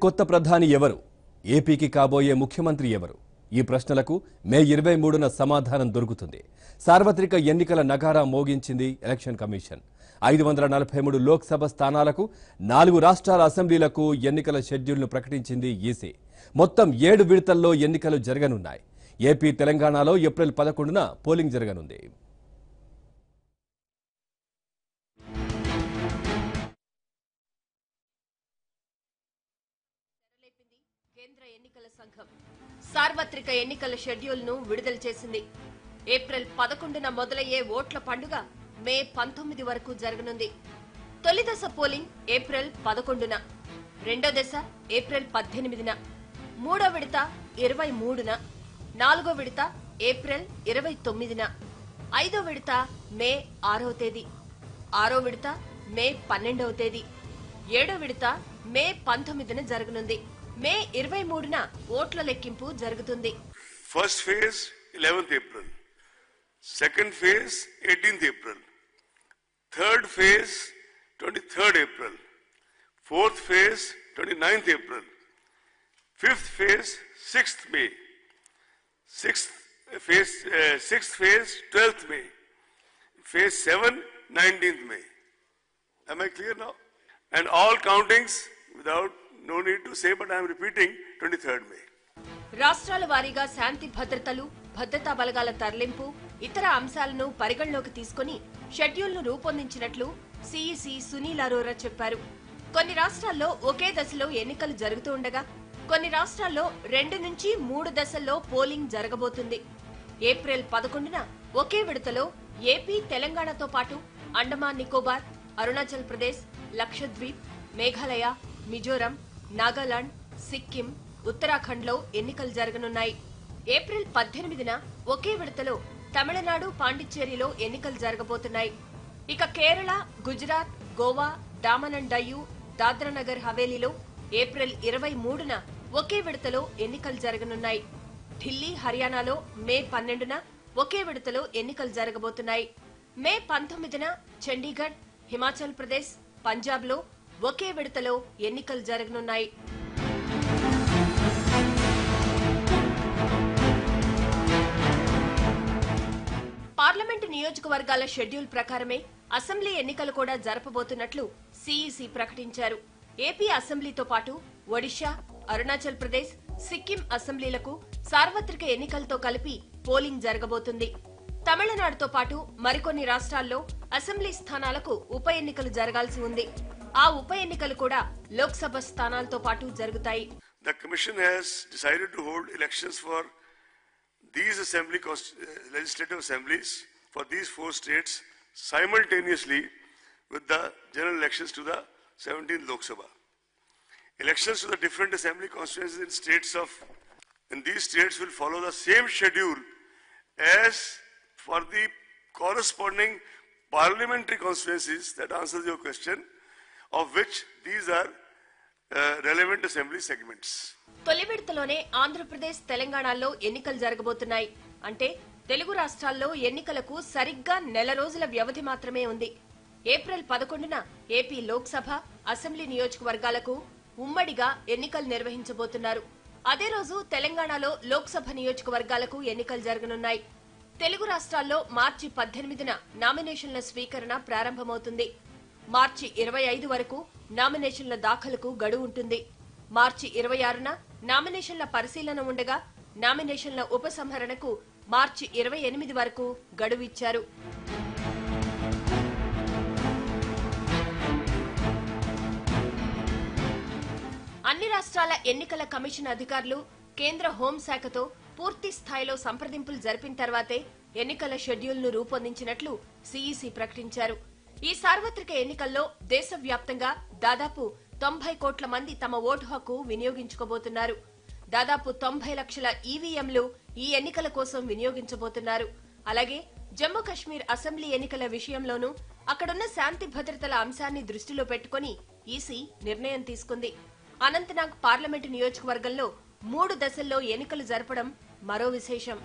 కొత్త ప్రధాని ఎవరు? ఏపీకి కాబోయే ముఖ్యమంత్రి ఎవరు? ఈ ప్రశ్నలకు మే 23న సమాధానం దొరుకుతుంది. సార్వత్రిక ఎన్నికల నగారా మోగించింది ఎలక్షన్ కమిషన్. 543 లోక్సభ స్థానాలకు 4 రాష్ట్రాల అసెంబ్లీలకు ఎన్నికల షెడ్యూల్ను ప్రకటించింది ఈసీ. మొత్తం 7 విడతల్లో ఎన్నికలు జరగనున్నాయి. ఏపీ, తెలంగాణలో ఏప్రిల్ 11న పోలింగ్ జరగనుంది. కేంద్ర ఎన్నికల సంఘం సార్వత్రిక ఎన్నికల షెడ్యూల్ ను విడుదల చేసింది. ఏప్రిల్ 11న మొదలయ్యే ఓట్ల పండుగ మే 19 వరకు జరగనుంది. తొలి దశ పోలింగ్ ఏప్రిల్ 11న, రెండో దశ ఏప్రిల్ 18న, మూడో విడత 23న, నాలుగో విడత ఏప్రిల్ 29న, ఐదో విడత మే 6వ తేదీ, ఆరో విడత మే 12వ తేదీ, ఏడో విడత మే 19న జరగనుంది. మే 23న ఓట్ల లెక్కింపు జరుగుతుంది. First phase 11th April, second phase 18th April, third phase 23rd April, fourth phase 29th April, fifth phase 6th May, sixth phase 12th May, phase 7 19th May. Am I clear now? And all countings without no need to say, but I am repeating, 23rd May. రాష్ట్రాల వారీగా శాంతి భద్రతలు, భద్రతా బలగాల తరలింపు, ఇతర అంశాలను పరిగణలోకి తీసుకుని షెడ్యూల్ ను రూపొందించినట్లు సిఇసి సునీల్ అరోరా చెప్పారు. కొన్ని రాష్ట్రాల్లో ఒకే దశలో ఎన్నికలు జరుగుతూ ఉండగా కొన్ని రాష్ట్రాల్లో 2 నుంచి 3 దశల్లో పోలింగ్ జరగబోతుంది. ఏప్రిల్ 11న ఒకే విడతలో ఏపీ, తెలంగాణతో పాటు అండమాన్ నికోబార్, అరుణాచల్ ప్రదేశ్, లక్షద్వీప్, మేఘాలయ, మిజోరం, నాగాలాండ్, సిక్కిం, ఉత్తరాఖండ్లో ఎన్నికలు జరగనున్నాయి. ఏప్రిల్ 18న ఒకే విడతలో తమిళనాడు, పాండిచ్చేరిలో ఎన్నికలు జరగబోతున్నాయి. ఇక కేరళ, గుజరాత్, గోవా, డామన్ అండ్ డయ్యూ, దాద్రా నగర్ హవేలీలో ఏప్రిల్ 23న ఒకే విడతలో ఎన్నికలు జరగనున్నాయి. ఢిల్లీ, హర్యానాలో మే 12న ఒకే విడతలో ఎన్నికలు జరగబోతున్నాయి. మే 19న చండీగఢ్, హిమాచల్ ప్రదేశ్, పంజాబ్లో ఒకే విడతలో ఎన్నికలు జరగనున్నాయి. పార్లమెంటు నియోజకవర్గాల షెడ్యూల్ ప్రకారమే అసెంబ్లీ ఎన్నికలు కూడా జరపబోతున్నట్లు సిఇసి ప్రకటించారు. ఏపీ అసెంబ్లీతో పాటు ఒడిషా, అరుణాచల్ ప్రదేశ్, సిక్కిం అసెంబ్లీలకు సార్వత్రిక ఎన్నికలతో కలిపి పోలింగ్ జరగబోతుంది. తమిళనాడుతో పాటు మరికొన్ని రాష్ట్రాల్లో అసెంబ్లీ స్థానాలకు ఉప ఎన్నికలు జరగాల్సి ఉంది. ఆ ఉప ఎన్నికలు కూడా లోక్సభ స్థానాలతో పాటు జరుగుతాయి. The commission has decided to hold elections for these legislative assemblies for these 4 states simultaneously with the general elections to the 17th Lok Sabha. Elections to the different assembly constituencies in these states will follow the same schedule as for the corresponding parliamentary constituencies, that answers your question, of which these are relevant assembly segments. తొలి విడతలోనే ఆంధ్రప్రదేశ్, తెలంగాణలో ఎన్నికలు జరగబోతున్నాయి. అంటే తెలుగు రాష్ట్రాల్లో ఎన్నికలకు సరిగ్గా నెల రోజుల వ్యవధి మాత్రమే ఉంది. ఏప్రిల్ 11న ఏపీ లోక్సభ, అసెంబ్లీ నియోజకవర్గాలకు ఉమ్మడిగా ఎన్నికలు నిర్వహించబోతున్నారు. అదే రోజు తెలంగాణలో లోక్సభ నియోజకవర్గాలకు ఎన్నికలు జరగనున్నాయి. తెలుగు రాష్ట్రాల్లో మార్చి 18న నామినేషన్ల స్వీకరణ ప్రారంభమవుతుంది. మార్చి 25 వరకు నామినేషన్ల దాఖలుకు గడువు ఉంటుంది. మార్చి 26న నామినేషన్ల పరిశీలన ఉండగా నామినేషన్ల ఉపసంహరణకు మార్చి 28 వరకు గడువు ఇచ్చారు. అన్ని రాష్ట్రాల ఎన్నికల కమిషన్ అధికారులు కేంద్ర హోంశాఖతో పూర్తి స్థాయిలో సంప్రదింపులు జరిపిన తర్వాతే ఎన్నికల షెడ్యూల్ ను రూపొందించినట్లు సిఇసి ప్రకటించారు. ఈ సార్వత్రిక ఎన్నికల్లో దేశవ్యాప్తంగా దాదాపు 90 కోట్ల మంది తమ ఓటు హక్కు వినియోగించుకోబోతున్నారు. దాదాపు 90 లక్షల ఈవీఎంలు ఈ ఎన్నికల కోసం వినియోగించబోతున్నారు. అలాగే జమ్మూ కశ్మీర్ అసెంబ్లీ ఎన్నికల విషయంలోనూ అక్కడున్న శాంతి భద్రతల అంశాన్ని దృష్టిలో పెట్టుకుని ఈసీ నిర్ణయం తీసుకుంది. అనంతనాగ్ పార్లమెంటు నియోజకవర్గంలో 3 దశల్లో ఎన్నికలు జరపడం మరో విశేషం.